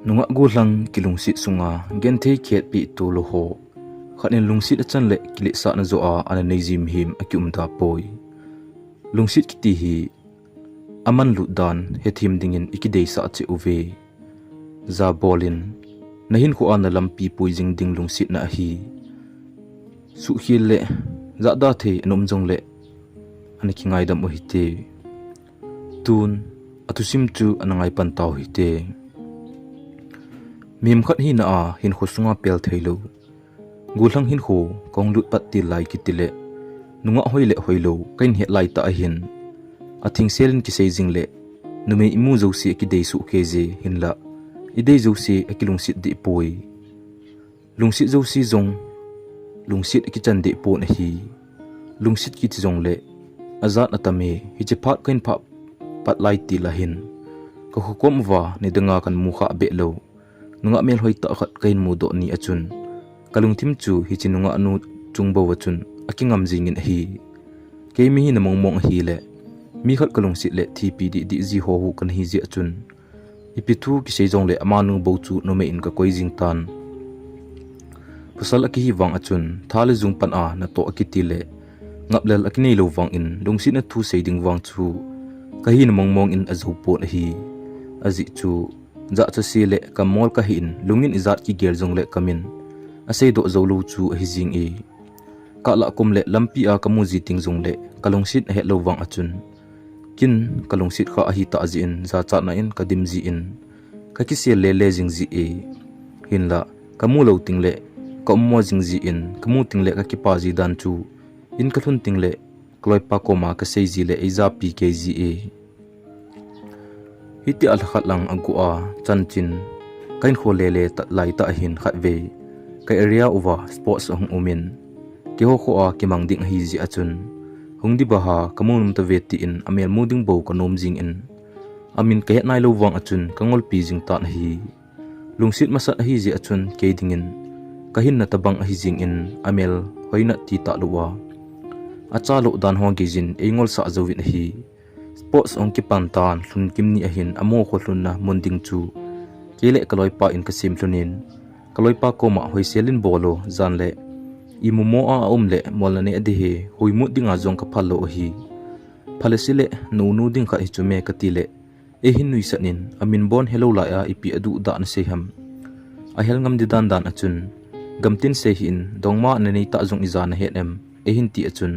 Nunga gulang kilungsit sunga gente kiat pi tu loho khanin lungsit achan le kili sa na zo a ana neizim him akyum da poi lungsit kiti hi aman lu dan hethim dingin ikidei sa che uve za bolin nahin ko ana lampi puijing ding lungsit na hi su hil le za da the anom jong le ani kingaidam o hite tun atusim chu anangai pan taw hite mim khat hi na a hin khosunga pel thailo gulang hin kho kong lut pat ti lai kitile nunga hoile hoilo kain he lai ta hin athing selin ki seijing le nume imu josi ki dei su keje hinla idei josi akilungsit di poi lungsit josi jong lungsit ki chan de po na hi lungsit ki jong le azat atame hi che phat kain pha pat lai ti la hin ko hukom wa ni danga kan mukha be lo nunga mel hoi ta khat kain mu do ni achun kalungthim chu hi chinunga anu chungbo wachun akingam jingin hi keimi hi namong mong hi le mi khat kalungsit le thpd di ji ho hu kan hi ji achun ipithu ki seijong le amanu bo chu no me in ka koi jing tan pusal aki hi wang achun thale jung pan a na to akiti le ngaplel akini lo wang in lungsit na thu seiding wang chu ka hi namong mong in azu po na hi azi chu za cha si le kamol ka hin lungin izat ki gel jong le kamin asei do zolu chu hi jing e ka la kum le lampi a kamu ji ting jong le kalungsit he lo wang achun kin kalungsit kha hi ta ji in za cha na in kadim ji in ka ki se le le jing ji e hin la kamu lo ting le ka mo jing ji in kamu ting le ka ki pa ji dan chu in ka thun ting le kloi pa ko ma ka sei ji le eiza pi ke ji e hiti al khat lang agua chanchin kain khole le ta lai ta hin khat ve ka area over sports hong umin ki ho kho a ki mang ding hi ji achun hungdi ba ha kamunum ta veti in amel muding bo ka nom jing in amin ka het nai lo wang achun kangol pi jing ta hi lungsit masat hi ji achun ke ding in ka hin na tabang hi jing in amel hoina ti ta luwa acha lo dan ho gi jin engol sa zawin hi sports ong ki pantan hlun kimni ahin amo kho hlun na monding chu kele kaloi pa in kasim hlunin kaloi pa ko ma hoiselin bolo zanle imumo a omle molane ade he hoimu dinga jong ka phalo hi phalesile nu ding kha hi chume katile e hin nui sanin amin bon hello la ya ipi adu da na se ham a hel ngam di dan dan achun gamtin se hin dongma na nei ta jong izana he em e hin ti achun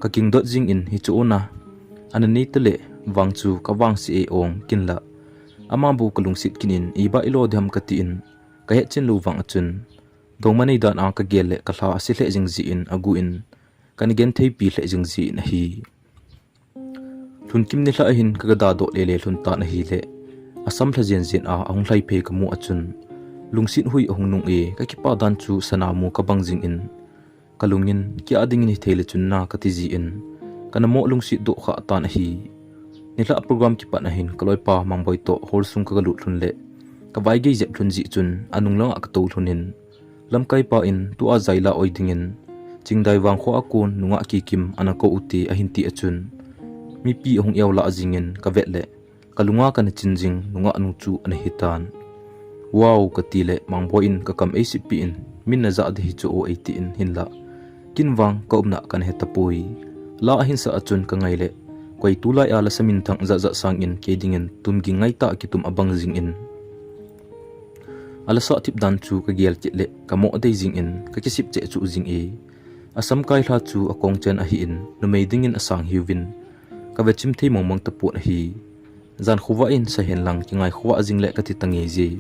ka king dot jing in hi chu na anani tele wangchu ka wang si e ong kinla ama bu kalungsit kinin iba ilo dham kati in ka he chin lu wang achun dongmani dan ang ka gele ka hla si hle jing ji in agu in kan gen thei pi hle jing ji na hi thun kim ni hla hin ka da do le le thun ta na hi le asam thla jen jen a ong hlai phe ka mu achun lungsit hui ong nung e ka ki pa dan chu sana mu ka bang jing in kalungin ki ading ni thele chun na ka ti ji in kanamo lungsit do kha ta na hi nila program ki pa na hin kaloi pa mangboi to horsung ka galu thun le ka vai ge jep thun ji chun anung lang ak to thunin lamkai pa in tu a zaila oidingin chingdai wang kho akun nunga ki kim anako uti a hinti achun mi pi hong yaula ajingin ka vetle kalunga kan chinjing nunga anu chu an hitan wow katile mangboi in ka kam acp in min na za de hi chu o 80 in hinla kinwang ka umna kan hetapui la ahin sa achun ka ngaile koi tulai ala samin thang za za sang in kedingen tumgi ngai ta kitum abang jing in ala sa tip dan chu ka gel chitle kamo dei jing in ka kisip che chu jing e asam kai hla chu akong chen a hi in numei dingin asang hiwin ka vechim thei mongmong ta pu hi zan khuwa in sa hen lang ki ngai khuwa jing le ka ti tange ji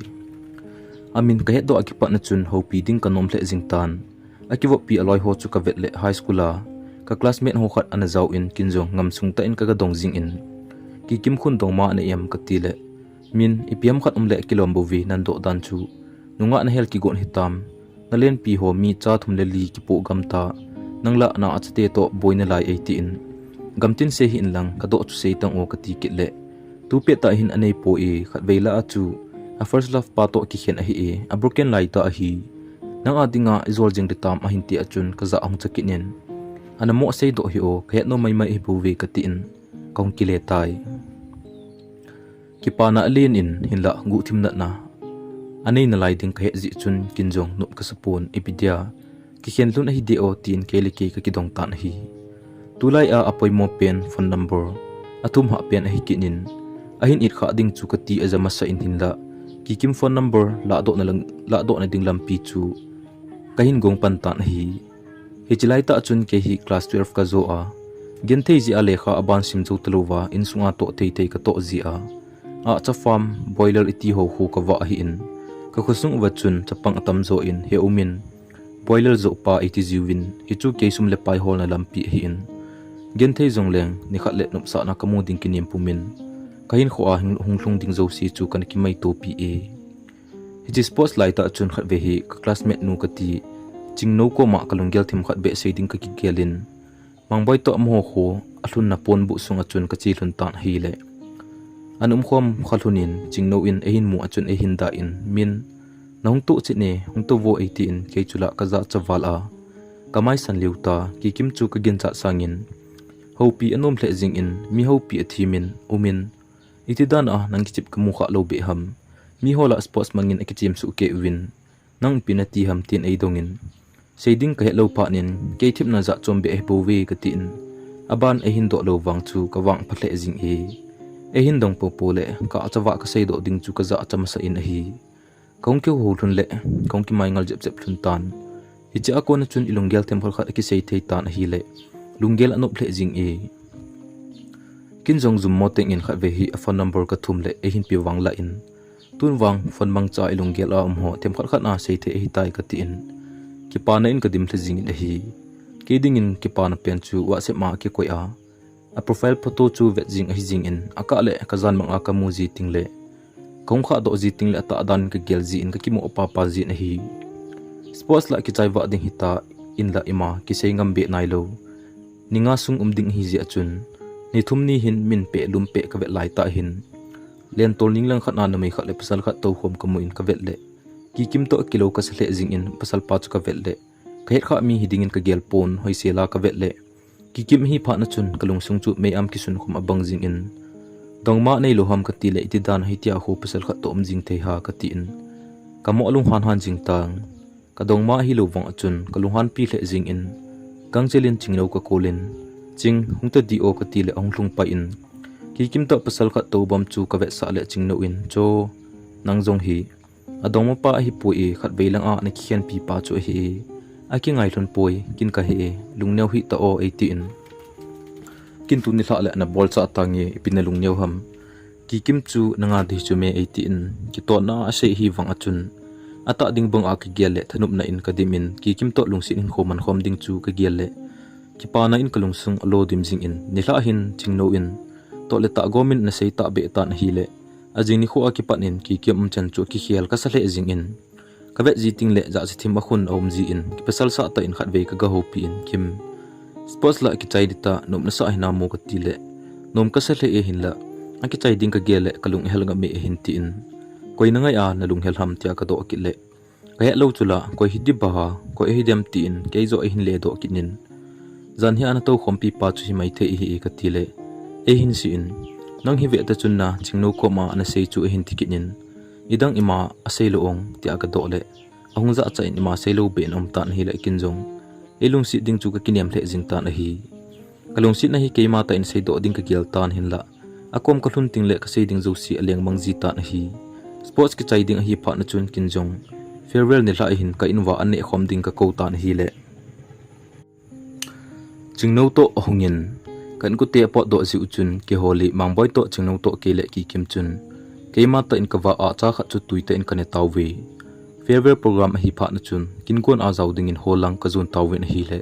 amin ka he do akipa na chun ho pi ding ka nom hle jing tan akiwo pi aloi ho chu ka vetle high school a ka classmate ho khat ana zau in kinjong ngam sungta in ka ga dong jing in ki kim khun dong ma na yam ka tile min ipiam khat umle kilom bovi nan do dan chu nunga na hel ki gon hitam nalen pi ho mi cha thum le li ki po gamta nangla na achate to boina lai 18 gamtin se hin lang ka do chu se tang o ka ti kitle tu pe ta hin anei po e khat veila achu a first love pa to ki khen a hi e a broken lai ta a hi nang adinga izol jing ditam a hin ti achun ka za ang chakinen anamo sei do hi o khet no mai mai bu ve ka tin kong kile tai Kipana alin in hinla ngu timna na anei na laiding kahe zi chun kinjong nup kasapon ipidia kikhen lun ahi deo tin kelike ka kidong tan hi tulai a apoi mo pen phone number athum ha pen ahi kinin ahin it kha ding chu kati azama sa in hinla kikim phone number la do na ding lampi chu kahin gong pan tan hi hijilai ta chun ke hi class 12 ka zo a genthei ji a lekha aban sim chu talowa in sunga to tei ka to ji a cha farm boiler iti ho ka wa hi in ka khusung wa chun chapang atam zo in he umin boiler zo pa iti ziwin ichu ke sum le pai hol na lampi hi in genthei zongleng ni khat le nup sa na kamu ding kinim pumin kahin kho a hunglung ding zo si chu kan ki mai to pi e hi sports lai ta chun khat ve hi ka classmate nu ka ti chingno ko ma kalunggel thim khat be sei ding ka ki gelin mangboi to amho kho ahlun na pon bu sunga chun ka chi hlun tan hi le anum khom khalhunin chingno in ehin mu achun ehin da in min nong tu chine hung to vo 18 ke chula kaza chawal a kamai san leuta ki kim chu ka gen cha sangin hopi anom hle jing in mi hopi athimin umin itidan a nang kichip ka mu kha lo be ham mi hola sports mangin akichim su ke win nang pinati ham tin ei dongin seiding ka hello pa nin ke thip na za chom be bo we ka tin aban ehin do lo wang chu ka wang phle jing e ehin dong po pole ka achawa ka sei do ding chu ka za achama sa in hi kong ke ho thun le kong ki mai ngal jep jep thun tan hi cha ko na chun ilunggel temple khat ki sei thei tan hi le lunggel anop hle jing e kin jong zum mo teng in kha ve hi a phone number ka thum le ehin pi wang la in tun wang phone mang cha ilunggel a ho tem khat khat na sei the hi tai ka ti in ki pa na in ka dim hle jing in hi ke ding in ki pa na pen chu wa se ma ki koi a profile photo chu vet jing hi jing in aka le ka zan mang aka mu ji ting le kong kha do ji ting le ta dan ka gel ji in ka ki mo pa pa ji na hi sports la ki chai wa ding hita in la ima ki sei ngam be nai lo ninga sung ding hi ji achun ni thum ni hin min pe lum pe ka vet lai ta hin len tol ning lang khat na na mai khat le pasal khat to khom ka mu in ka vet le ki kim to kilo ka sale jing in pasal pa chu ka vet le ka het kha mi hiding in ka gel pon hoi sela ka vet le ki kim hi pha na chun kalung sung chu me am ki sun khom abang jing in dongma nei lo ham ka ti le iti dan hi tia ho pasal khat to jing thei ha ka ti in kamo alung han jing tang ka dongma hi lo wang achun kalung han pi le jing in gangchelin chinglo ka kolin ching hungta di o ka ti le onglung pa in ki kim to pasal khat to bam chu ka ve sa le chingno in cho nang jong hi adongma pa hi pu e khat veilang a na khian pi pa chu hi aki ngai hlon poi kin ka he lungneu hi ta o 18 kin tu ni thla le na bol cha tangi ipin lungneu ham ki kim chu nanga di chu me 18 ki to na ase hi wang achun ata ding bang a ki gel le thanup na in kadimin ki kim to lungsin in khoman khom ding chu ka gel le ki pa na in kalungsung alo dim jing in ni hla hin chingno in to le ta gomin na sei ta be ta na hi le ajing ni kho a ki panin ki kem chan chu ki khial ka sa le jing in ka ve ji ting le za si thim a khun om ji in ki pasal sa ta in khat ve ka ga ho pi in kim sports la ki chai dita nom na sa hina mo ka ti le nom ka sa le e hin la a ki chai ding ka gele kalung hel nga me e hin ti in koi na ngai a na lung hel ham tia ka do ki le ka he lo chula koi hi di ba ha ko e dem ti in ke zo e hin le do ki nin zan hi an to khom pi pa chu hi mai the hi ka ti le e hin si in nang hi ve ta chun na chingno ko ma ana sei chu e hin ti ki nin idang ima asei lo ong tia ka do le ahung za cha in ima sei lo ben om tan hi le kin jong elung si ding chu ka kiniam hle jing tan hi kalung si na hi ke ma ta in sei do ding ka gel tan hin la akom ka hlun ting le ka sei ding zo si aleng mang ji tan hi sports ki chai ding hi pha na chun kin jong farewell ni la hin ka inwa an ne khom ding ka ko tan hi le chingno to ahungin kan ku te po do si uchun ke holi mangboi to chingno to ke le ki kim chun ke ma ta in ka wa a cha kha chu tuite in kane tawwe farewell program hi pha na chun kin kon a zaw ding in holang ka zon tawwe na hi le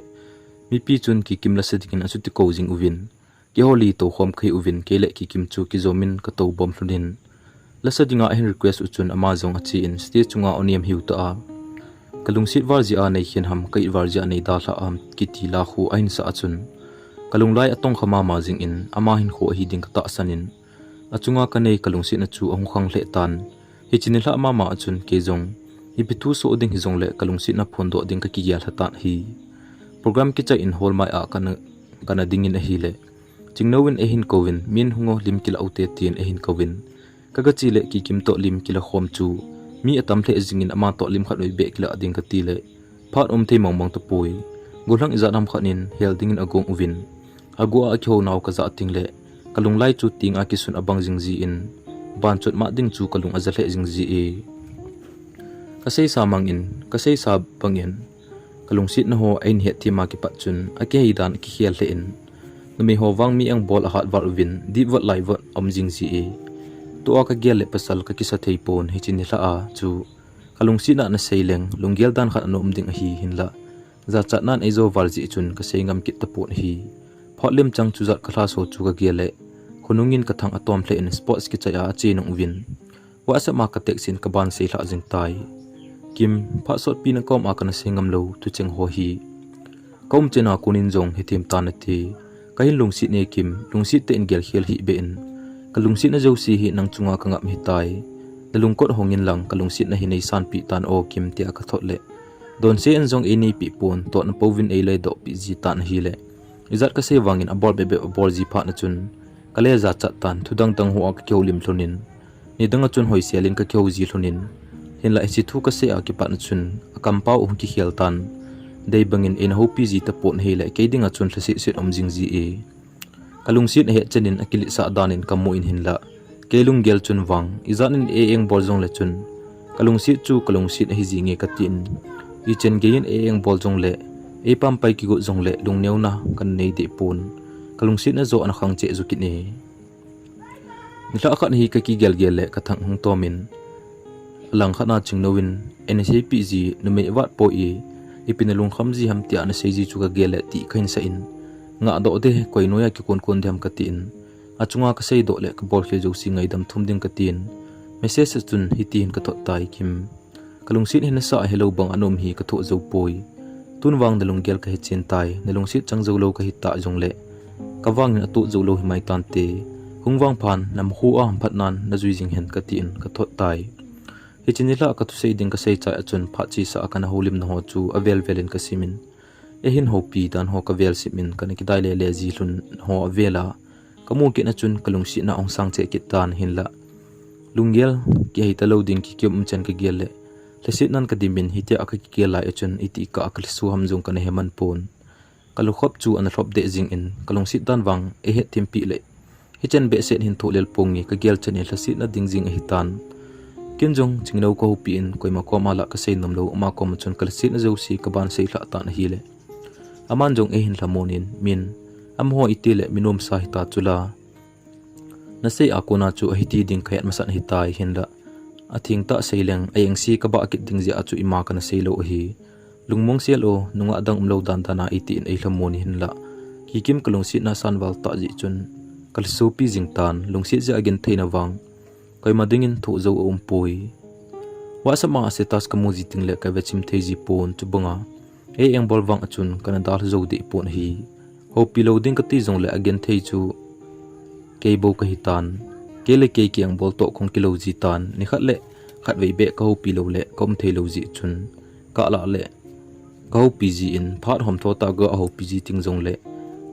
mi pi chun ki kim la se dikin asu ti ko jing uvin ke holi to khom khai uvin ke le ki kim chu ki zomin ka to bom hlunin la sa dinga hin request uchun ama zong achi in stage chunga oniam hiu ta a kalung sit war ji a nei hian ham kai war ji nei da hla am ki ti la khu ain sa achun kalung lai atong khama ma jing in ama hin kho hi ding ka ta sanin achunga ka nei kalung sit na chu ong khang hle tan hi chin hla ma ma achun ke zong hi pitu so ding hi zong le kalung sit na phon do ding ka ki ya hla tan hi program ki cha in hol mai a kana ding in a hi le chingnowin ehin kowin min hungo lim kil autte tin ehin kowin kagachi le ki kim to lim kila khom chu mi atam the jingin ama to lim khat noi be kila ading ka ti le phat thei mong to pui golang iza nam khanin helding in agong uvin agua a khau naw ka za ting le kalung lai chu ting a kisun abang jingji in ban chot ma ding chu kalung azale jingji e kasei samang in kasei sa bangin kalungsit na ho ain het thima ki pat chun ake hidan ki khial le in numi ho wang mi ang bol a hat war win di wat lai wat om jingji e to ka gel le pasal ka kisa thei pon hi chin hla a chu kalungsit na seileng lunggel dan khat anom ding hi hinla za chat nan ezo warji chun ka seingam kit ta pon hi photlem chang chu zat khala so chu ka gele khunungin ka thang atom hle in sports ki chaya chi nong win wa sa ma ka tek sin ka ban sei hla jing tai kim pha sot pi na kom a kana sengam lo tu cheng ho hi kom chena kunin jong hi thim ta na ti kai lungsi ne kim lungsi te in gel khial hi be in kalungsi na josi hi nang chunga ka ngam hi tai dalungkot hongin lang kalungsi na hi nei san pi tan o kim ti aka thot le don se en jong eni pi pon to na povin ei le do pi ji tan hi le izat ka se wangin abol bebe abol ji pha na chun kale za chat tan thudang tang ho ak kyolim thlonin ni danga chun hoi selin ka kyo ji thlonin hin la chi thu ka se a ki pa na chun akam pau um ki khial tan dei bangin en ho pi ji ta pon he le ke dinga chun thasi sit om jing ji e kalungsit he chenin akili sa danin kamu in hin la kelung gel chun wang izanin e eng boljong le chun kalungsit chu kalungsit hi ji nge ka tin i chen gein e eng boljong le e pam pai ki go jong le lungneu na kan nei de pon kalungsit na zo an khang che zu ki ne nila khat hi ka ki gel gel le ka thang hung tomin lang khana chingnowin nsapg nume wat po e ipinalung khamji ham tia na seji chu ka gel ti khain sa in nga do de koinoya ki kon kon dham ka tin achunga ka sei do le ka bol khel jo si ngaidam thumding ka tin message chun hi tin ka thot tai kim kalungsit hin sa hello bang anom hi ka tho zo poi tunwang dalung gel ka hi chen tai nalungsit chang zo lo ka hi ta jong le kawang atu zo lo hi mai tan te hungwang phan nam hu a ham phatnan na zui jing hen ka tin ka thot tai hi chinila ka tu sei ding ka sei cha achun pha chi sa kana holim na ho chu avel velin ka simin e hin ho pi dan ho ka vel simin kana ki dai le le ji hlun ho avela kamu ki na chun kalungsi na ong sang che ki tan hin la lunggel ki hi talo ding ki kyum chen ka gel le lesit nan ka dimin hi te aka ki gel la achun iti ka akli su ham jong kana heman pon kalu khop chu an thlop de jing in kalungsi dan wang e het tim pi le hi chen be set hin tho lel pongi ka gel chen lesit na ding jing hi tan kin jong chinglo ko pi in koima ko mala ka sei nom lo ma ko chun kalsit na josi ka ban sei hla ta na hi le aman jong e hin lamonin min am ho itile minom sa hita chula na sei akona chu ahiti ding khayat masan hitai hinda athing ta seileng ayeng si ka ba akit ding ji achu ima kana seilo hi lungmong selo nunga dang umlo dan dana iti in ei lamoni hinla kikim kalungsi na sanwal ta ji chun kalso pi jingtan lungsi ja again theina wang kai madingin thu zo poi wa sama asetas kamuji tingle ka vechim theji pon chu bunga e eng bolwang achun kana dal zo di pon hi ho piloading ka ti jong le again thei chu keibo ka hitan kele ke kyang bol to khong kilo ji tan ni khat le khat vei be ka ho pilo le kom theilo ji chun ka la le ka ho pg in phat hom tho ta ga ho pg ting jong le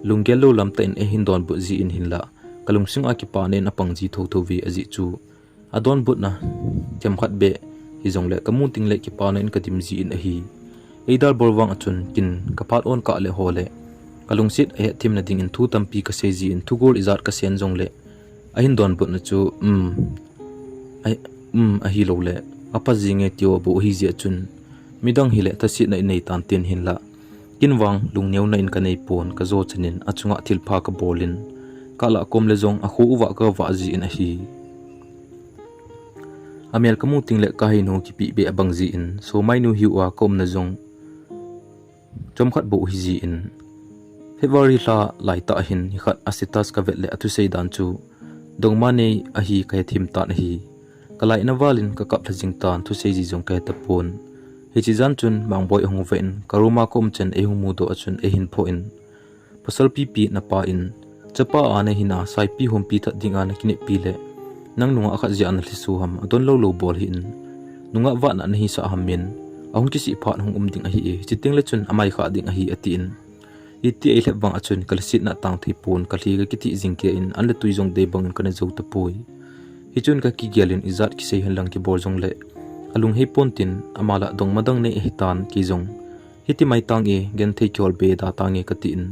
lungelo lam ta in e hindon bu ji in hinla kalungsing a ki pa ne na pang ji tho tho vi aji chu adon but na jem khat be hi jong le kamu ting le ki pa ne in ka dim ji in a hi eidal bolwang achun kin ka phat on ka le ho le kalungsit e thim na ding in thu tampi ka seji in thu gol izat ka sen jong le ahin don but na chu a hi lo le apa jinge tio bo hi ji achun midang hi le ta si na nei tan tin hin la kinwang lungneu na in ka nei pon ka zo chanin achunga thil pha ka bolin kala kom le jong a khu wa ka wa ji in a hi amel kamu ting le ka hi no ki pi be abang ji in so mai nu hi wa kom na jong chom khat bo hi ji in February la lai ta hin hi khat asitas ka vet le atu sei dan chu dongma nei a hi ka thim ta na hi kalai na walin ka kap thajing tan thu sei ji jong ka ta pon hi chi jan chun mangboi hong ven karuma kom chen e hu mu do achun e hin pho in pasal pi pi na pa in chapa ane hina sai pi hom pi ta dinga na kine pi le nang nunga akha ji an hli su ham adon lo bol hin nunga wa na hi sa hamin ahun ki si phat hong ding a hi e chiting le chun amai kha ding a hi atin iti ai lebang achun kalsit na tang thi pon kali ga kiti jingke in an le tuizong de bang kan zo ta poi hichun ka ki gyalin izat ki sei hanlang ki borjong le alung hei pontin amala dong madang ne hitan ki jong hiti mai tang e gen thei kyol be da tang e katin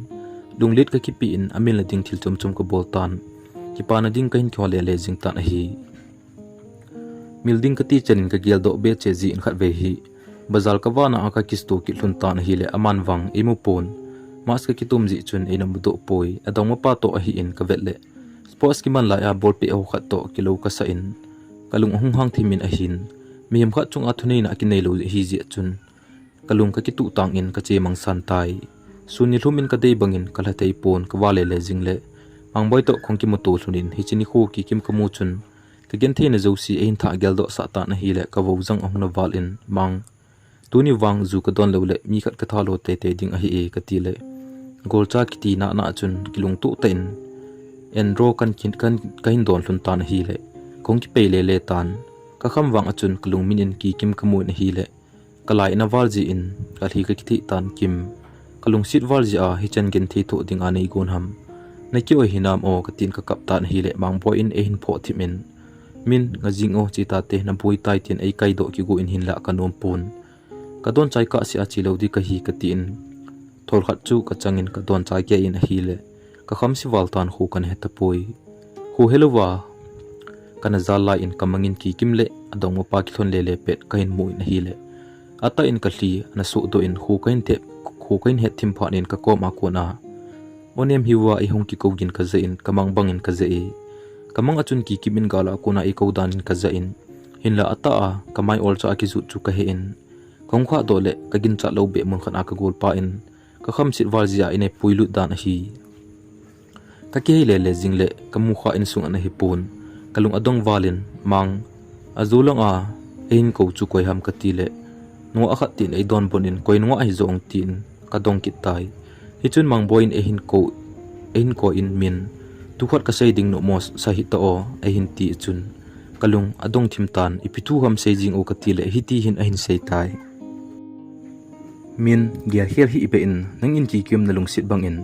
lunglit ka ki pi in amil na ding thil chum chum ko boltan ki pa na ding kain kyol le jing tan hi milding kati chanin ka gyal do be che ji in khat ve hi bazal ka wana aka kisto ki hlun tan hi le aman wang emu pon mas ka kitum ji chun e nam do poi adong ma pa to a hi in ka vet le sports ki man la ya bol pe ho khat to kilo ka sa in kalung hung hang thimin a hin miem kha chung a thunei na ki nei lo hi ji chun kalung ka ki tu tang in ka che mang san tai suni hlumin ka dei bangin kala tei pon ka wale le jing le mang boy to khong ki mo to hlunin hi chini khu ki kim ka mu chun ka gen the na zo si ein tha gel do sa ta na hi le ka wo jang ong na wal in mang tuni wang zu ka don lo le mi khat ka tha lo te te ding a hi e ka ti le gol cha ki ti na na chun kilung tu ten en ro kan kin kan kain don hlun ta na hi le khong ki pe le le tan ka kham wang achun kalung minin ki kim ka mu na hi le kalai na wal ji in ka hi ka ki thi tan kim kalung sit wal ji a hi chan gen thi thu ding anei gon ham na ki o hinam o ka tin ka kap tan hi le mang boy in e hin pho thimin min nga jing o chi ta te na bui tai tin ei kai do ki go in hin la kanom pun ka don chai ka si a chi lo di ka hi ka tin thol khat chu ka changin ka don chai ke in hi le ka kham si wal tan khu kan heta poi hu helowa kana zala in kamangin ki kimle adong mo pa ki thon le le pet kain mu in hi le ata in ka hli na su do in khu kain het thim pha nin ka ko ma ko na onem hiwa I hong ki ko gin ka za in kamang bangin ka za e kamang achun ki kimin gala ko na I ko dan ka za in hinla ata a kamai ol cha ki zu chu ka he in khong kha do le ka gin cha lo be mun khan a ka gol pa in ka kham sit wal zia in e puilu dan hi ka ke le le jing le kamu kha in sung an hi pun kalung adong walin mang azulong a ein ko chu koi ham ka ti le no a khat tin ei don bonin koi no a hi zong tin ka dong ki tai hi chun mang boin e hin ko in min tu khat ka sei ding no mos sa hi to o e hin ti chun kalung adong thim tan ipitu ham sei jing o ka ti le hi ti hin a hin sei tai min gya hel hi be in nang in ki kim na lung sit bang in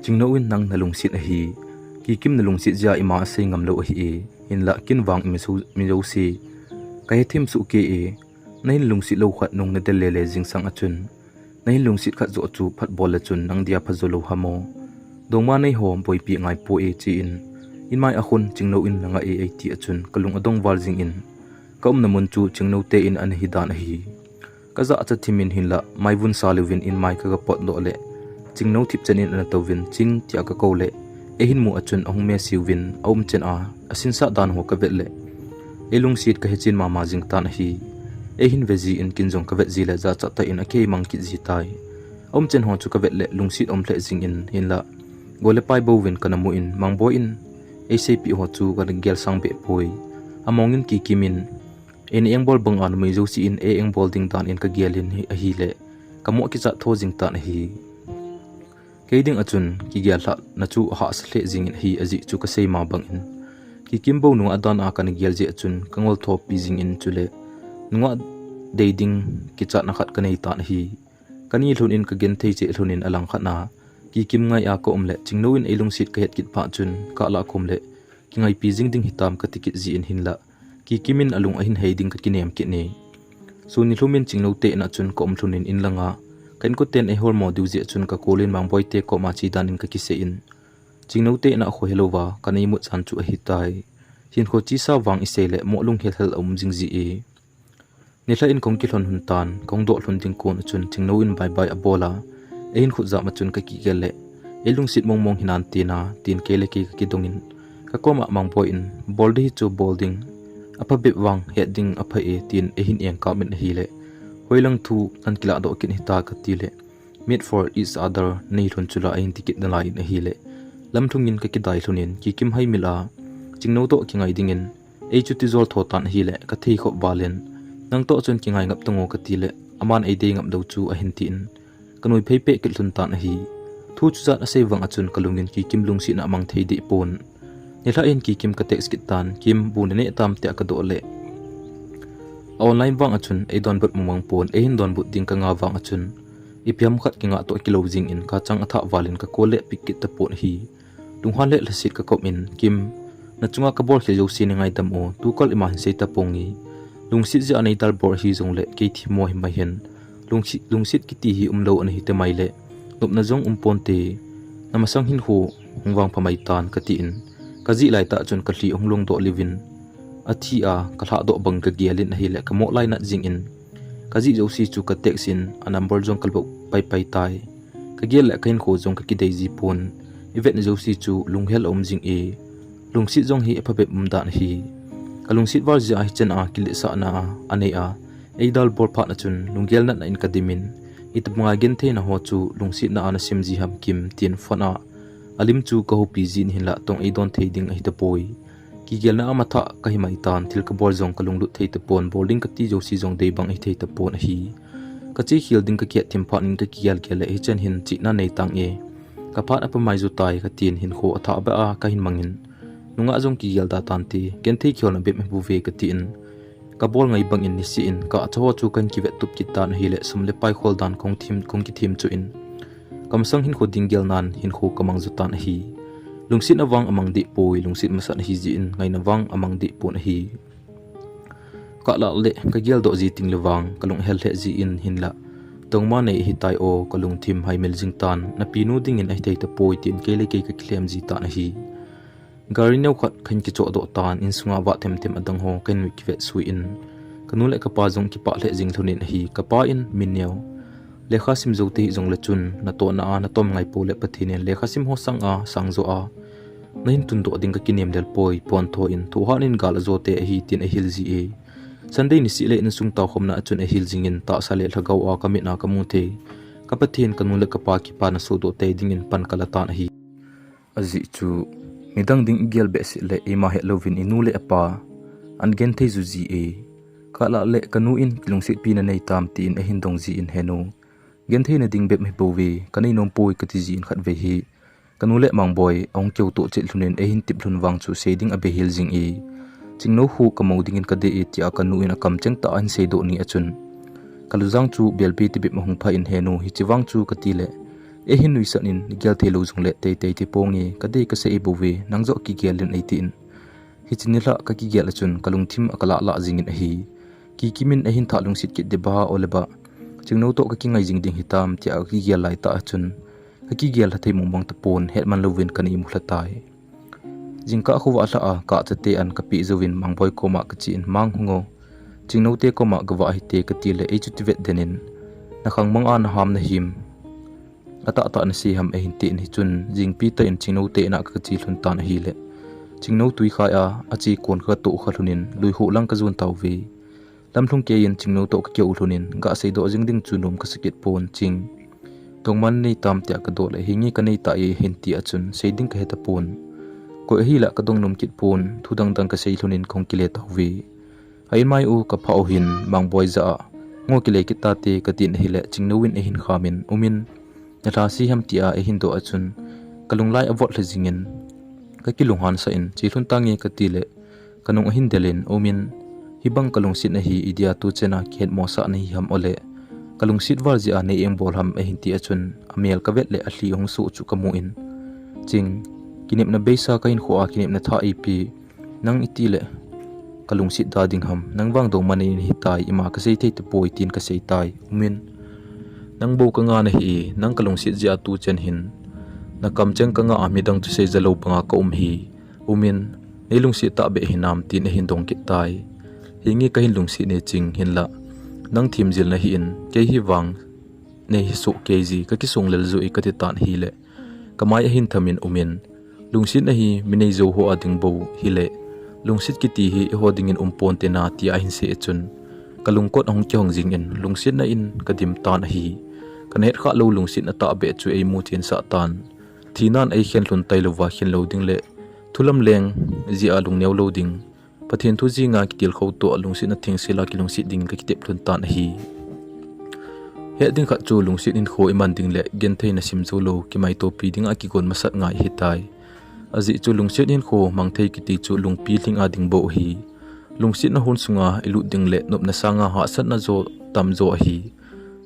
chingno in nang na lung sit a hi ki kim na lung sit ja ima sei ngam lo a hi e in la kin wang mi zo si kai thim su ke e nain lung sit lo khat nong na del le jing sang a chun nain lung sit khat zo chu phat bol la chun nang dia pha zo lo hamo dongma nei hom poi pi ngai po e chi in mai a khun chingno in nanga e ti a chun kalung adong wal jing in kaum na mun chu chingno te in an hi dan a hi kaza cha thimin hinla mai vun saluvin in mai ka pot lo le chingno thip chanin an to win ching tia ka ko le e hin mu achun ong me siwin om chen a asin sa dan ho ka vet le elung sit ka hechin ma ma jing tan hi e hin vezi in kinjong ka vet ji la za cha ta in a ke mang ki ji tai om chen ho chu ka vet le lung sit om hle jing in hinla gole pai bo win kana mu in mang bo in e se pi ho chu ka gel sang be poi among in ki kimin in eng bol bang an mai zo si in e eng bol ding dan in ka gelin hi le kamo ki cha tho jing tan hi keiding achun ki gyal la na chu ha sle jing in hi aji chu ka sei ma bang in ki kimbo nu adan a kan gyal je achun kangol thop pi jing in chule nuwa deiding ki cha na khat ka nei tan hi kani hlun in ka gen thei che hlun in alang khat na ki kim ngai a ko omle chingno in elung sit ka het kit pha chun ka la khom le ki ngai pi jing ding hitam ka tikit ji in hin la ki kimin alung ahin heiding ka kinem ki ne suni hlumin chingno te na chun kom thlunin in langa kan ko ten e hol mo du je chun ka kolin mang boy te ko ma chi danin ka ki se in chingno te na kho helowa kanei mu chan chu a hi tai hin kho chi sa wang i se le mo lung hel hel om jing ji e nithla in kong ki hlon hun tan kong do hlon ding kon chun chingno in bye bye abola ein khu za ma chun ka ki gele elung sit mong mong hinan tina tin kele ki dongin ka koma mang boy in boldi chu bolding apa bit wang heading apa e tin e hin eng ka min hi le hoilang thu an kila do kin hita ka ti le meet for each other nei thun chula ein tikit na lai na hi le lam thungin ka ki dai thunin ki kim hai mila chingno to ki ngai dingin e chu ti zol tho tan hi le ka thei kho balen nang to chun ki ngai ngap tango ka ti le aman e de ngap do chu a hin tin kanoi phei pe kil thun tan hi thu chu zat a sei wang achun kalungin ki kim lung si na mang thei de pon nila in ki kim ka text kit tan kim bu ne tam te ka do le online wang achun e don but mumang pon e hin don but ding ka nga wang achun ipiam khat ki nga to kilo jing in ka chang atha walin ka kole pikit ta pon hi tung han le lasit ka kom in kim na chunga kabor khe jo sin ngai dam o tukal ima hin sei tapongi lungsit ja anei dal bor hi jong le ke thi mo hi mai hen lungsit ki ti hi umlo an hi te mai le nup na jong umponte namasang hin ho hungwang phamai tan ka ti in kaji lai ta chun ka hli honglong do livin athi a kalha do bang ka gialin hi le kamo lai na jing in kaji jo si chu ka tek sin a number jong kalbo pai pai tai ka gial la kain kho jong ka ki dei ji pon ivet jo si chu lunghel om jing e lungsit jong hi aphabe umdan hi kalungsit war ja hi chen a kil sa na anei a eidal bor pha na chun lunggel na in kadimin itmanga gen the na ho chu lungsit na ana simji ham kim tin fona alim chu ka hu pi jin hin la tong eidon theiding a hi ta poi ki gel na amatha ka hi mai tan thil ka bor jong kalung lu thei ta pon boarding ka ti jo si jong dei bang hi thei ta pon hi ka chi khil ding ka kiat thim pha ning ka kial ke le hi chen hin chi na nei tang e ka phat apa mai zu tai ka tin hin kho atha ba a ka hin mangin nunga jong ki gel da tan ti ken thei khol na be me bu ve ka ti in ka bol ngai bang in ni si in ka chawa chu kan ki ve tup ki tan hi le sum le pai khol dan kong ki thim chu in kamsang hin kho ding gel nan hin kho kamang zu tan hi lungsit na wang amang di poi lungsit masan hi ji in ngai na wang amang di pon hi ka la le ka gel do ji ting le wang kalung hel he ji in hin la tongma nei hi tai o kalung thim hai mel jing tan na pinu ding in ai thei ta poi tin ke le ke ka klem ji ta na hi gari neu khat khan ki cho do tan in sunga wa them adang ho ken wi ki ve sui in kanu le ka pa jong ki pa le jing thunin hi ka pa in Minneo lekha sim zo te jong le chun na to na tom ngai po le pathine lekha sim ho sang a sang zo a nain tun do ding ka kinem del poi pon tho in thu han in gal zo te hi tin a hil ji e sunday ni si le in sung ta khom na chun a hil jing in ta sa le lagaw a ka mi na ka mu the ka pathin kanu le ka pa ki pa na so do te ding in pan kala ta na hi azi chu midang ding gel be si le ema he lovin inu le apa an gen thei zu ji e kala le kanu in lungsit pi na nei tam tin a hin dong ji in heno gen thei na ding be me bowi kanai nom poi ka ti ji in khat ve hi kanu le mang boy ong keu to che thlunen a hin tip thlun wang chu seding a be hil jing e chingno hu ka mo ding in ka de e ti a kanu in a kam cheng ta an se do ni achun kalujang chu belpi ti be mahung pha in heno hi chiwang chu ka ti le e hin nui sanin gel the lo jung le te te ti pongi ka de ka se e bowi nangzo ki gel len 18 hi chinila ka ki gel achun kalung thim akala la jingin a hi ki kimin a hin tha lungsit ki de ba oleba chingno to ka ki ngai jing ding hitam ti a ki gel lai ta achun ka ki gel hathei mumang ta pon hetman lovin kan i muhla tai jingka khuwa la a ka chate an ka pi zowin mangboy koma ka chin mang hungo chingno te koma gwa hi te ka ti le e chuti vet denin na khang mang an ham na him ata ta na si ham e hin ti ni chun jing pi ta in chingno te na ka chi hlun tan hi le chingno tui kha a achi kon kha to kha hlunin lui hu lang ka zun taw ve lamthlung ke yin chingno to ka keu hlunin ga sei do jing ding chunum ka sakit pon ching tongman nei tam tia ka do le hingi ka nei ta e hin ti achun seiding ka heta pon ko hi la ka dong num kit pon thudang dang ka sei hlunin khong kile taw ve ai mai u ka phau hin mang boy za ngo kile ki ta te ka tin hi le chingno win e hin khamin umin na si ham tia e hin do achun kalunglai avot le jingin ka kilung han sa in chi hlun tangi ka ti le kanung hin delin umin hibang kalung sit na hi idia tu chena khet mo sa na hi ham ole kalung sit war ji a nei eng bol ham e hin ti achun amel ka vet le a hli hong su chu kamu in ching kinep na beisa ka in kho a kinep na tha ip nang iti le kalung sit da ding ham nang wang do mani hi tai ima ka sei thei te poi tin ka sei tai umin nang bo ka nga na hi nang kalung sit ja tu chen hin na kam cheng ka nga amidang tu sei zalo panga ka hi umin neilung si ta be hinam tin hin dong ki tai hingi ka hin lung si ne ching hin la nang thim jil na hi in ke hi wang ne hi su ke ji ka ki sung lel zu i ka ti tan hi le kamai hin thamin umin lungsit na hi minei zo ho ading bo hi le lungsit ki ti hi ho ding in pon te na ti a hin se chun kalungkot hong ki hong jing in lungsit na in kadim tan hi kanet kha lo lungsit na ta be chu ei mu chen sa tan thinan ei khen hlun tai lo wa khen lo ding le thulam leng ji alung neu lo ding pathin thu ji nga ki til kho to lungsit na thing sila ki lungsit ding ka ki tep hlun tan hi he ding kha chu lungsit in kho iman ding le gen thei na sim zo lo ki mai to pi ding a ki gon masat ngai hi tai azi chu lungsit in kho mang thei ki ti chu lung pi thing a ding bo hi lungsit na hun sunga ilu ding le nop na sanga ha sat na zo tam zo hi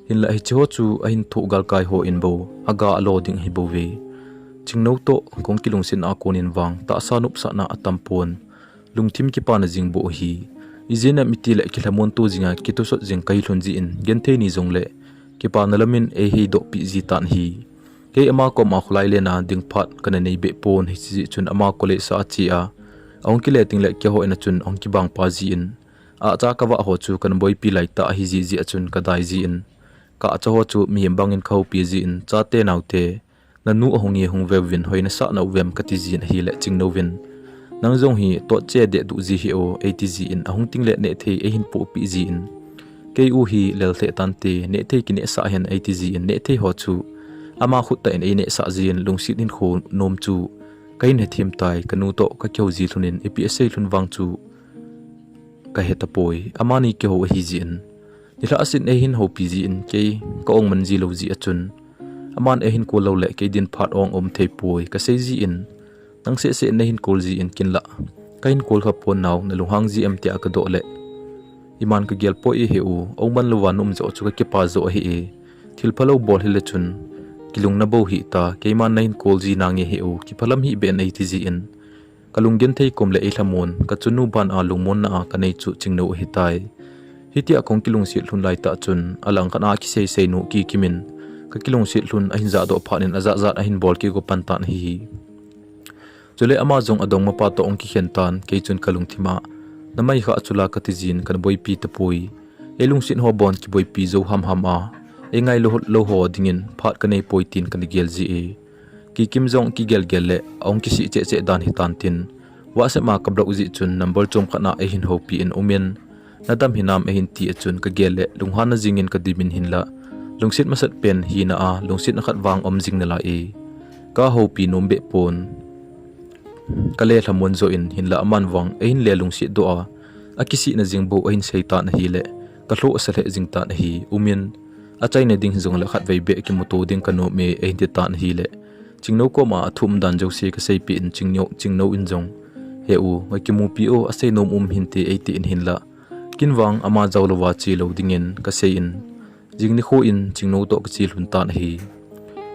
hin la hi chu chu a hin thu gal kai ho in bo aga alo ding hi bo ve chingno to kong kilungsin a konin wang ta sanup sa na atampon lungthim ki pa na jingbo hi izena mitile kilamon to jinga kitosot jing kai hlonji in gente ni jongle ki pa nalamin e hi do pi ji tan hi ke ama ko ma khulai le na ding phat kana nei be pon hi chi chun ama ko le sa chi a ong ki le ting le ke ho ina chun ong ki bang pa ji in a cha ka wa ho chu kan boi pi lai ta hi ji ji achun ka dai ji in ka cha ho chu mi bang in khau pi ji in cha te nau te na nu hongi hong ve win hoina sa na wem ka ti ji hi le ching no win nang jong hi to che de du ji hi o atg in ahung ting le ne the e hin po pi ji in ke u hi lel the tan te ne the ki ne sa hen atg in ne the ho chu ama khut ta in e ne sa ji in lungsit in kho nom chu kain he thim tai kanu to ka kyau ji thunin epsa thun wang chu ka heta poi amani ke ho hi ji in nila asin e hin ho pi ji in ke ka ong man ji lo ji achun aman e hin ko lo le ke din phat ong om thei poi ka sei ji in nang se se na hin kol ji in kinla kain kol kha pon naw na luhang ji am tia ka do le iman ka gel po e he u oman luwa num jo chu ka ke pa zo hi e thil phalo bol hi le chun kilung na bo hi ta ke man na hin kol ji na nge he u ki phalam hi be nei ti ji in kalungen thei kom le e hlamon ka chunu ban a lungmon na ka nei chu chingno hi tai hitia kong kilung sil hlun lai ta chun alang kana ki sei sei nu ki kimin ka kilung sil hlun a hin za do phanin aza zat a hin bol ki go pan tan hi chule ama jong adong ma pa to ong ki khen tan ke chun kalung thima namai kha chula ka ti jin kan boi pi ta pui elung sin ho bon ki boi pi zo ham ham a engai lo ho dingin phat ka nei poi tin kan gel ji e ki kim jong ki gel gel le ong ki si che che dan hi tan tin wa se ma ka bro ji chun number chom khana e hin ho pi in umen nadam hinam e hin ti e chun ka gel le lunghan na jingin ka dimin hin la lungsit masat pen hi na a lungsit na khat wang om jing na la e ka ho pi nom be pon kale thamon zo in hin la aman wang e hin le lungsit do a akisi na jingbo e hin seitan hi le ka hlo sa le jing tan hi umin achai ne ding zong la khat vei be ki moto ding kanu me e hin ti tan hi le chingno ko ma thum dan jo se ka sei pi in chingno in jong he u wa ki mu pi o asei nom hin te e ti in hin la kinwang ama zawlawa chi lo dingin ka sei in jingni kho in chingno to ka chi hlun tan hi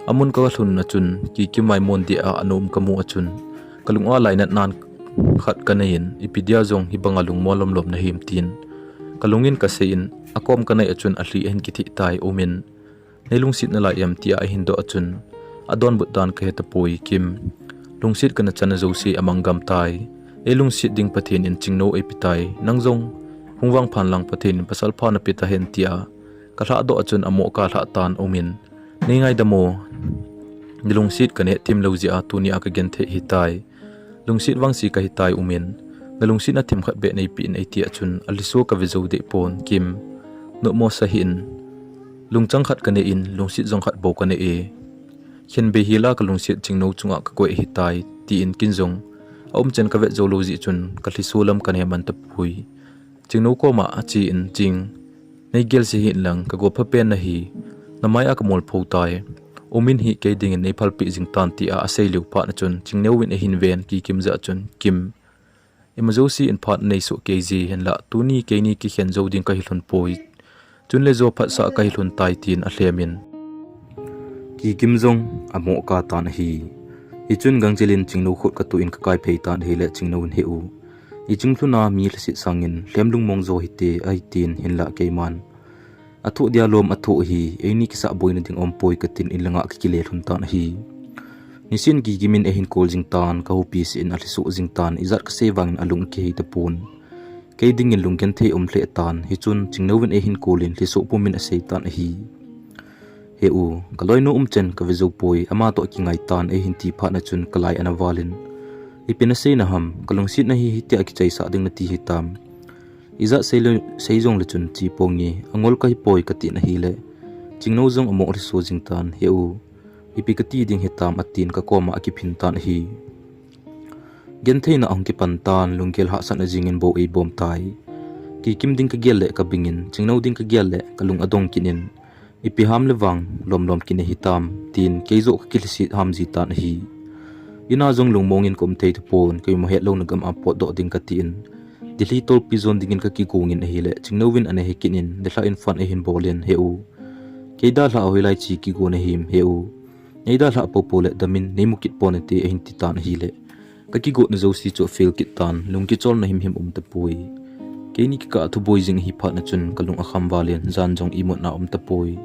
amun ka hlun na chun ki mai mon di a anom ka mu achun kalunga lainat nan khat kanain ipidia jong hi bangalung molom lom na him tin kalungin ka sein akom kanai achun ahli hen ki thi tai omin nelung sit na la yam tia hin do achun adon butan ka heta poi kim lungsit kana chana josi amangam tai elung sit ding pathin in chingno epitai nangjong hungwang phan lang pathin pasal pha na pita hen tia ka hla do achun amo ka hla tan omin ningai damo nilungsit kane tim loji a tu ni aka gen the hitai lungsit wangsi ka hitai umin nalungsit na tim khat be nei pi nei ti achun aliso ka vizo de pon kim no mo sa hin lungchang khat kane in lungsit jong khat bo kane e khen be hila ka lungsit chingno chunga ka koi hitai ti in kinjong om chen ka ve zoology chun ka hlisolam kane man ta pui chingno ko ma achi in jing nei gel se hin lang ka go pha pen na hi namai ak mol phau tai omin hi ke ding nei phal pi jing tan ti a sei liu pha na chun chingneu win e hin ven ki kim za chun kim emajosi in phat nei so ke ji hen la tuni ke ni ki khen zo ding ka hi hlun poi chun le zo phat sa ka hi hlun tai tin a hlemin ki kim jong amo ka tan hi i chun gangjelin chingno khot ka tu in ka kai phei tan hi le chingno in he u i chingthuna mi hlasi sangin hlemlung mong zo hi te ai tin hin la ke man athu dia lom athu hi eini kisa boina ding ompoi katin ilanga ki le thun tan hi nisin gi gimin e hin kol jing tan ka hopi si in alisu jing tan izat ka sewang alung ki ta pun ke ding in lungken the hle tan hi chun chingnowin e hin kolin lisu pumin a sei tan hi he u kaloino chen ka vezo poi ama to ki ngai tan e hin ti pha na chun kalai ana walin ipina sei na ham kalungsit na hi hitia ki chai sa ding na ti hi tam iza seijong le chun chi pongi angol kai poi kati na hi le chingno jong amo ri so jing tan he u ipi kati ding he tam atin ka koma aki phin tan hi gen theina ang ki pan tan lungkel ha san jing in bo e bom tai ki kim ding ka gel le ka bingin chingno ding ka gel le kalung adong kinin ipi ham le wang lom kin hi tam tin keizo ka kilsi ham ji tan hi ina jong lungmong in kom thei tu pon kai mo het lo na gam a pot do ding ka tin Dili tol pizon dingin ka kikungin e hile chingnowin ane hekinin dela in fan e hin bolin he u keida la awilai chi ki go na him he u Ngeida la popole damin nemukit ponete ehin titan hile kaki got na zosi cho feel kitan lungki chol na him tapoi keni ka thu boizing hi phat na chun kalung akham walian zan jong imot na tapoi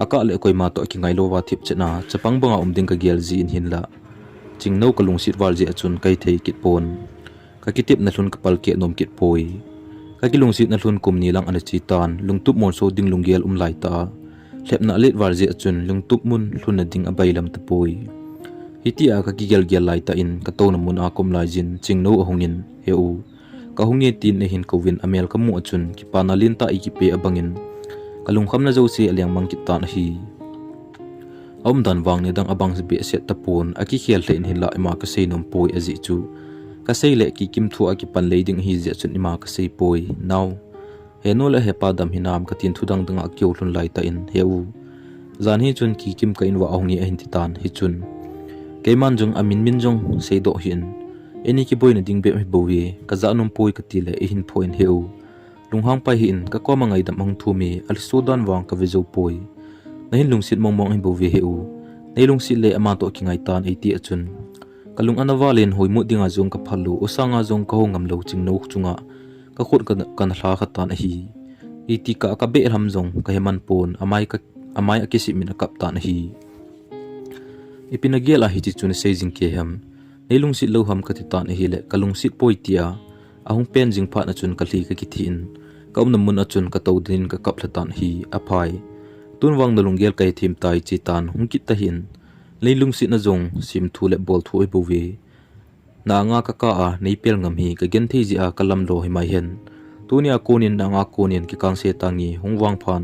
aka le koi ma to ki ngai lo wa thip chena chapang banga ding ka gel ji in hin la chingno kalung sit wal je achun kai thei kit pon kaki tip na hlun kapal ke nom kit poi kaki lung sit na hlun kum ni lang ana chi tan lungtup mon so ding lunggel lai ta lep na let wal je achun lungtup mun hlun na ding abailam tapoi hitia ka gigel gel lai ta in ka to na mun a kom lai jin chingno ahungin heu ka hungi tin ne hin kovin amel ka mu achun ki panalin ta i ki pe abangin kalung kham na zo se aliang mang ki tan hi om dan wang ne dang abang se be set tapon aki khel the in hin la ima ka sei nom poi azi chu ka sei le ki kim thu a ki pan leiding hi je chun ima ka sei poi now he no la he pa dam hinam ka tin thudang dang a kyo hlun lai ta in heu zan hi chun ki kim ka in wa ahungi a hin ti tan hi chun keman jong amin min jong sei do hin eni ki boy na ding be bowi ka za nom poi ka ti le hin point heu lunghang pa hin ka ko mangai dam hong thu mi al sudan wang ka vezo poi na hin lungsit mong mong hin bowi heu nei lungsit le ama to ki ngai tan 80 achun kalung anawalin hoimu dinga jong ka phalu usanga jong ka hongam lo ching no chunga ka khot kan hla kha tan hi iti ka ka be ram jong ka heman pon amai akisi min kap tan hi ipinagela hi chi chun seijing ke ham neilung sit lo ham ka ti tan hi le kalung sit poitia ahung pen jing pha na chun ka hli ka ki thin ka um mun achun ka to din ka kap tan hi aphai tunwang na lunggel kai thim tai chi tan hung ki ta hin leilung sit na jong sim thu le bol thu oi bowe na nga ka a neipel ngam hi ka gen thei ji a kalam lo hi mai hen tunia konin na nga konin ki kang se tangi hungwang phan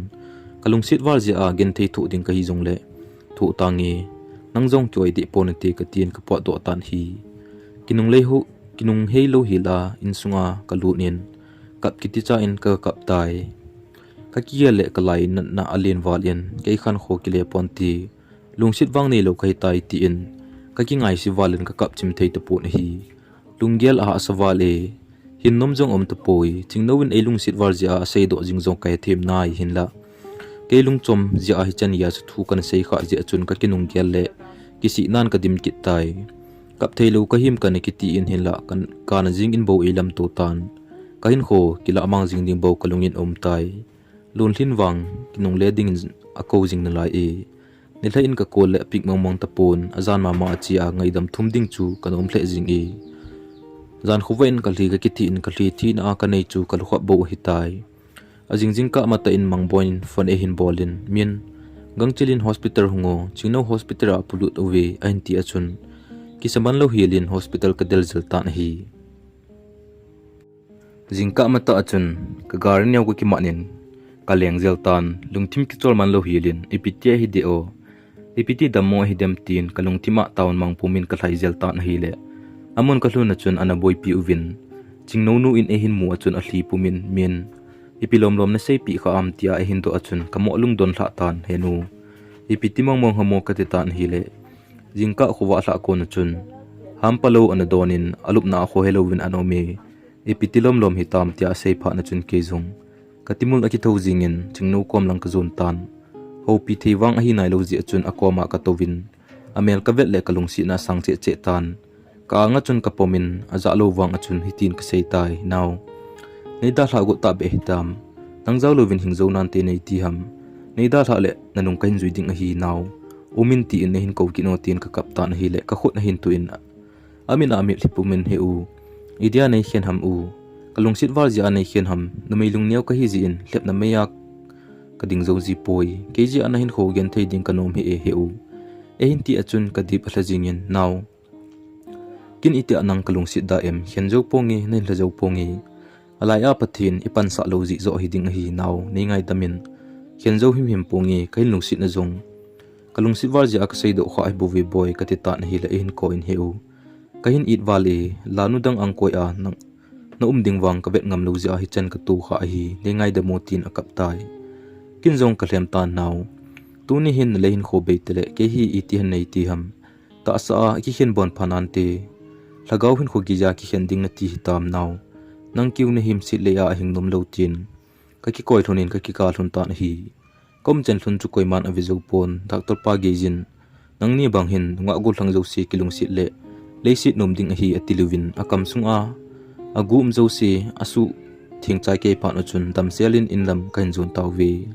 kalung sit wal ji a gen thei thu ding ka hi jong le thu tangi nangjong choi di ponete ka tien ka po do tan hi kinung hei lo hi la insunga kalunin kap kiti cha in ka kap tai ka kia le kalai na alien walien ke khan kho kile ponti lungsit wang nei lo kai tai ti in ka ki ngai si walen ka kap chim thei te pon hi lunggel a asawale hin nom jong om te poi chingnowin e lungsit wal ja sei do jing jong kai them nai hin la ke lungchom ja hi chan ya thu kan sei kha je chun ka kinung gel le kisi nan ka dim kit tai kap thei lo ka him ka ne ki ti in hin la kan jing in bo ilam to tan ka hin kho kila amang jing ding bo kalungin om tai lun hlin wang kinung le ding a ko jing na lai e ni thlai in ka kol le pik mong tapon azan ma chi a ngaidam thum ding chu kan om hle jing e zan khuwen ka hli ka ki ti in ka hli thi na ka nei chu ka lu kha bo hi tai ajingjing ka mata in mangboin fon e hin bolin min gangchilin hospital hungo chingno hospital a pulut owe anti achun kisaman lo hilin hospital ka del zel tan hi jingka mata achun ka garin yaw ko ki manin kaleng zel tan lungthim ki chol man lo hilin ipitia hi deo ipiti damo hi dem tin kalungthima taun mangpumin ka thlai zel tan hi le amun ka hluna chun anaboi pi uvin chingno nu in e hin mu achun a hli pumin min ipilom lom na sei pi kha am tia e hin do achun kamo lung don hla tan henu ipiti mong hamo ka ti tan hi le jingka khuwa hla ko na chun hampalo an donin alup na kho helovin anome ipitilom lom hi tam tia sei pha na chun ke jong katimul aki tho jingin chingno kom lang ka zon tan ho pi thewang hi nai lo ji achun akoma ka tovin amel ka vet le kalungsi na sang che tan ka nga chun ka pomin aza lo wang achun hitin ka sei tai now neida thla go ta be hitam nangjaw lovin hingzo nan te nei ti ham neida thla le nanung kain zui ding hi now umin ti in hin ko kino tin ka kaptan hi le ka khot na hin tu in amin ami hlipumin he u idia nei khen ham u kalungsit wal ja nei khen ham numeilung neu ka hi ji in hlep na meyak kading zo ji poi keji ana hin kho gen thei ding kanom he he u e hin ti achun ka dip thlajingin now kin iti anang kalungsit da em henjo pongi nei hlajo pongi alaya pathin ipan sa lo ji zo hiding hi naw nei ngai damin henjo him pongi kain lungsit na jong kalungsit war ja ka sei do kha ai bowi boy ka ti ta na hi la in ko in heu kahin it wali lanu dang angkoi a nang na ding wang ka bet ngam lo ja hi chen ka tu kha hi nei ngai da motin akap tai kin jong ka hlem tan naw tu ni hin le hin kho be tele ke hi iti han nei ti ham ta sa ki hin bon phanan te lagaw hin kho gi ja ki hen ding na ti hitam naw nang kiu ne him sit le a hingnom lo tin ka ki koi thonin ka ki ka thun tan hi kom chen thun chu koi man avizo pon doctor pa geijin nang ni bang hin nga gu thlang zo si Kalungset le leisit nom ding hi atiluvin akam sunga agum zo si asu thing chai ke pa no chun dam selin in lam kain zon taw ve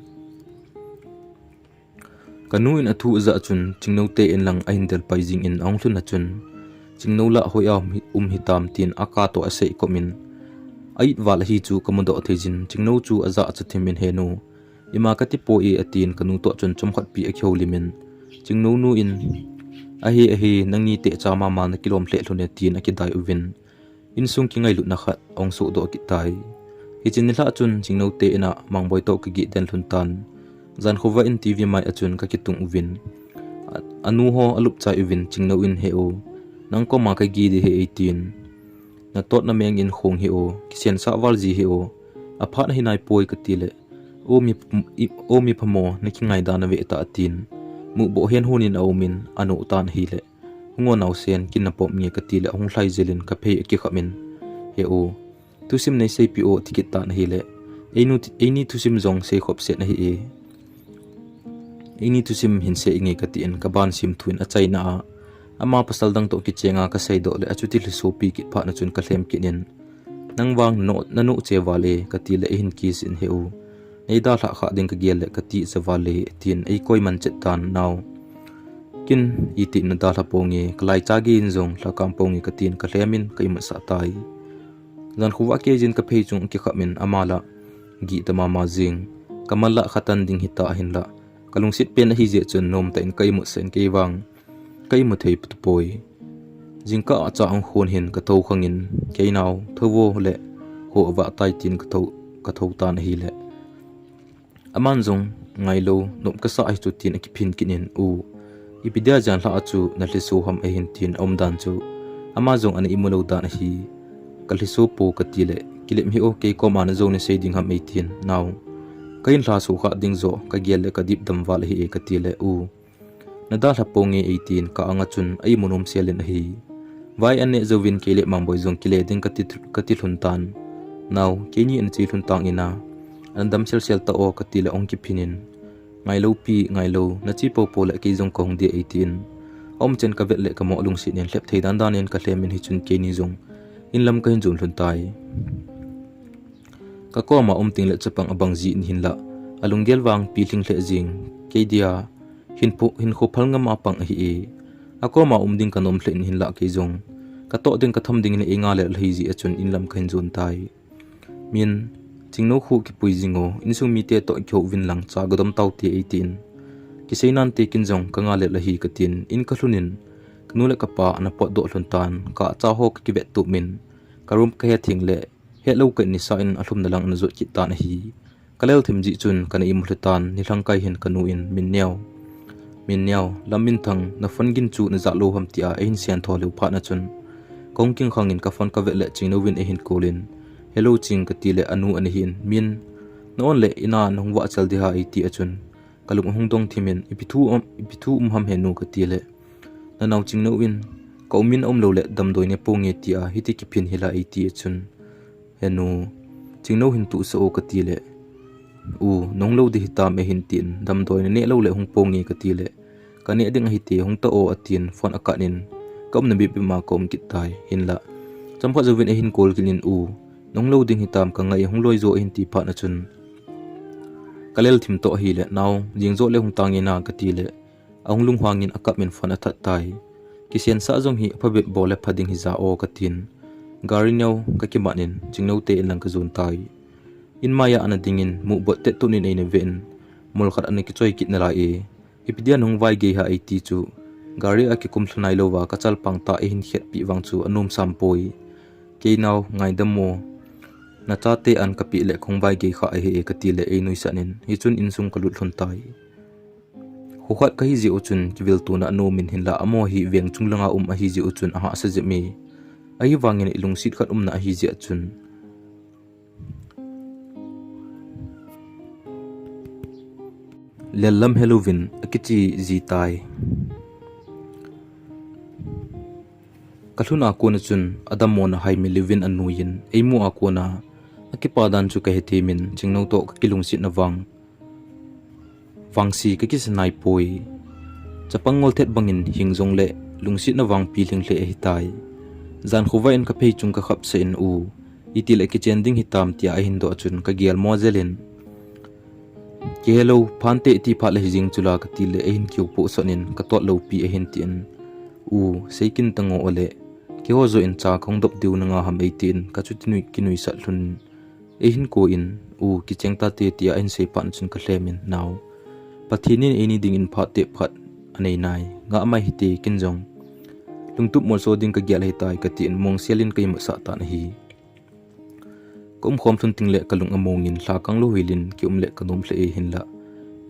kanu in athu za chun chingno te in lang a hindel pai jing in ong thun na chun chingno la hoya hitam tin aka to ase komin ait wal hi chu kamodo thejin chingno chu aza chathemin henu ima kati po e atin kanu to chun chom khat pi a kheu limin chingno nu in ahi nangni te chama ma na kilom hle hlune tin akidai uvin insung ki ngai lu na khat ong so do ki tai hi chin la chun chingno te ina mangboi to ki gi den hlun tan zan khova in tv mai achun ka kitung uvin anu ho alup chai uvin chingno in heo nang ko ma ka gi di he 18 na tot na meng in khong heo kisen sa Valjih heo apha na hinai poi ka tile omi phamo na ki ngai da na ve ta atin mu bo hen hunin aumin anu tan hile hungo naw sen kin na pom nge ka tile hong hlai zelin ka phei ki khamin heo tusim nei cpo ticket ta na hile eini tusim zong se khop set na hi e eini tusim hin se nge ka ti en ka ban sim thuin a chaina ama pasal dang to ki chenga ka sei do le achuti li sopi ki pha na chun ka hlem kinin nangwang no nanu che wale ka ti le hin kis in heu ei da tha kha ding ka gel le ka ti che wale tin ei koi man chet tan naw kin iti na da tha pongi klai chagi in zong la kam pongi ka tin ka hlemin kai ma sa tai zan khuwa ke jin ka phei chung ki khamin amala gi tama ma jing kamala khatan ding hita hin la Kalungset pen hi je chun nom ta in kai mu sen ke wang kai mu thei put poi jingka acha ang khon hin ka tho khangin keinaw thowo le ho wa tai tin ka tho ta na hi le aman zong ngai lo nom ka sa ai chu tin ki phin kinin u ipidia jan la achu na le so ham e hin tin om dan chu ama zong ani imulo da na hi kalhiso po ka ti le kilem hi o ke ko man zo ne sei ding ham e tin naw kain la so kha ding zo ka gel le ka dip dam wal hi e ka ti le u nada la pongi 18 ka anga chun ai munom selin hi vai ane zovin kele mangboi zong kile ding ka ti hlun tan naw keni an chi hlun tang ina andam sel ta o ka ti la ong ki phinin ngai lo na chi po le ke zong kong de 18 om chen ka vet le ka mo lung si nen hlep thei dan dan en ka hlemin hi chun keni zong in lam ka hin jun hlun tai ka ko ma om ting le chapang abang ji in hin la alunggel wang pi thling hle jing ke dia hin kho phal ngam apang hi e ako ma ding kanom hlen hin la ke zong ka to ding ka tham ding ne enga le lhi ji achun in lam khain zon tai min chingno khu ki pui jingo insung mi te to kho win lang cha godam tau ti 18 ki seinan te kin zong ka nga le lhi ka tin in ka hlunin knu le ka pa na pot do hlun tan ka cha ho ki vet tu min karum ka he thing le he lo ka ni sa in ahlum na lang na zo ki ta na hi kalel thim ji chun kana im hlutan ni hlang kai hin kanu in Minneo lamin thang na fangin chu na za lo ham tia ein sian tho lu pha na chun kongking khangin ka fon ka ve le chingno win e hin kolin hello ching ka ti le anu an hin min non le ina nong wa chal di ha i ti achun kalung hungdong thimin ipithu ham henu ka ti le na naw chingno win ko min lo le dam doi ne ponge tia hiti ki phin hila i ti achun henu chingno hin tu so ka ti le u nong lo di hitam e hin tin dam doi ne lo le hung pongi ka ti le kani ading hi ti hung ta o atin phone akanin kom na bi ma kom kitai hin la champha jovin e hin kol kinin u nong lo ding hitam ka ngai hung loi zo hin ti pha na chun kalel thim to hi le naw jing zo le hung tangina ka ti le ang lung hwangin akap min phone athat tai kisen sa jong hi phabe bole phading hi za o ka tin garinyo ka kimanin jingno te lang ka zon tai in maya ana dingin mu bot te tunin ei ne ven mol khat ani ki choi kit na la e ipidia nong vai ge ha ai ti chu gari a ki kum thlnai lo wa ka chal pang ta e hin khet pi wang chu anum sam poi ke naw ngai dam mo na cha te an ka pi le khong vai ge kha e ka ti le e noi sanin hi chun in sung kalut hlon tai ho khat ka hi ji uchun ki vil tu na no min hin la amo hi veng chung langa a hi ji uchun a ha sa je me ai wangin ilung sit khat na hi ji achun lelam Halloween akichi zitai kalhuna kona chun adamona hai milivin anuyin eimu akona akipadan chu ka hetemin chingno to ka Kalungset na wangsi ka kisanai poi chapangol thet bangin hingjong le lungsit na wang piling le hitai zan khuwain ka phei chung ka khap se in u itil ekichen ding hitam tia a hindo chun ka gial mozelin ke hello phante ti pha le hijing chula ka ti le hin kyu po sonin ka tot lo pi a hin tin u seikin tango ole ke ho zo in cha khong dop diu na nga ham 18 ka chutinui kinui sa hlun e hin ko in u ki chengta te tia in se pan chun ka hlemin naw pathinin eni ding in pha te phat anei nai nga mai hiti kinjong lungtup mol so ding ka gyal hitai ka tin mong selin kai ma sa ta na hi kom khom thun ting le kalung amongin hla kang lo hilin ki le kanom hle e hin la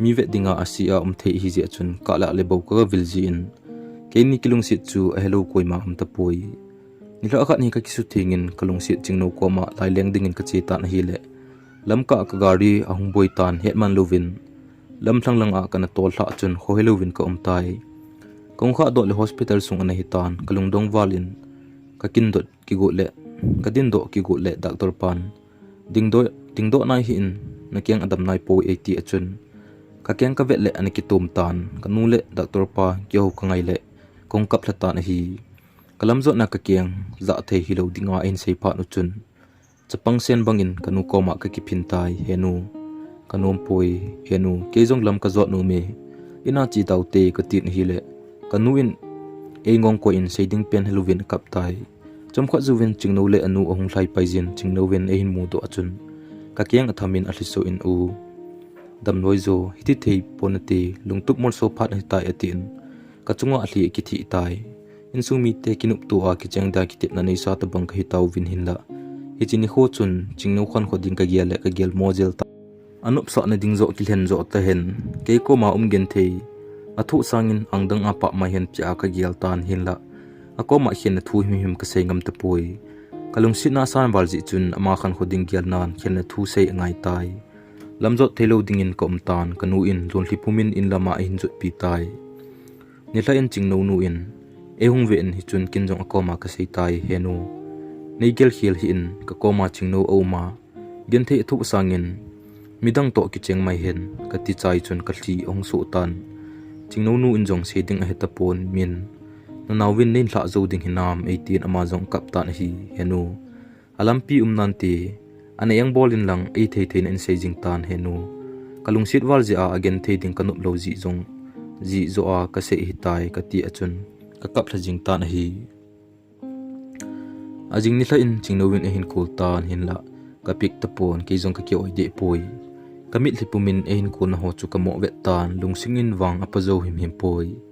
mi ve dinga asia the hi ji achun ka la le bo ka vilji in ke ni kilung sit chu a hello koi ma am ta poi ni la khat ni ka kisu thingin kalung sit chingno ko ma lai leng ding in ka che ta na hi le lam ka gari ahung boi tan hetman lovin lam thlang lang a kana tol hla chun ho helovin ka tai kong kha do le hospital sung ana hitan kalung dong walin ka kin dot ki go le ka din do ki go le doctor pan ding do nai hi in na kyang adam nai po 80 achun ka kyang ka vet le ani ki tom tan ka nu le doctor pa ki ho ka ngai le kong kap thata na hi kalam zo na ka kyang za the hi lo dinga in sei pha nu chun chapang sen bangin kanu koma ka ki phin tai henu kanom poi henu kejong lam ka zot nu me ina chi tau te ka tin hi le kanu in engong ko in seiding pen helovin kap tai chom kho zuwin chingno le anu ahung hlai paijin chingno wen e hin mu do achun ka kyang athamin ahliso in u dam noi zo hiti thei ponate lungtup mol so phat hitai atin ka chunga ahli ki thi tai in sumi te kinup tu a ki changda ki tip na nei sa ta bang ka hitau win hin la hi chini kho chun chingno khon kho ding ka gial le ka gial mozel ta anup sa na ding zo ki len zo ta hen ke ko ma gen thei athu sangin angdang apa ma hen pya ka gial tan hin la akoma hian thu him ka sei ngam ta poi kalungsit na san walji chun ama khan khoding gial nan hian thu sei ngai tai lamzo thelo ding in kom tan kanu in lon hlipumin in lama in jut pi tai nila in chingno nu in ehung ve in hi chun kinjong akoma ka sei tai henu nei gel hil hi in ka koma chingno oma gen the thu sangin midang to ki cheng mai hen ka ti chai chun ka thli ong su tan chingno nu in jong seding a heta pon min nawin nin hla zo ding hinam 18 amazon kaptan hi henu alampi nanti ane yang bolin lang e thei in sejing tan henu kalungsit walji a again thei ding kanup lo ji zong ji zo a ka se hitai ka ti achun ka kap thajing tan hi ajing ni thla in chingnowin e hin kul tan hin la ka pik ta pon ke zong ka ki oi de poi kamit hlipumin e hin kun ho chu ka mo vet tan lungsingin wang apazo him poi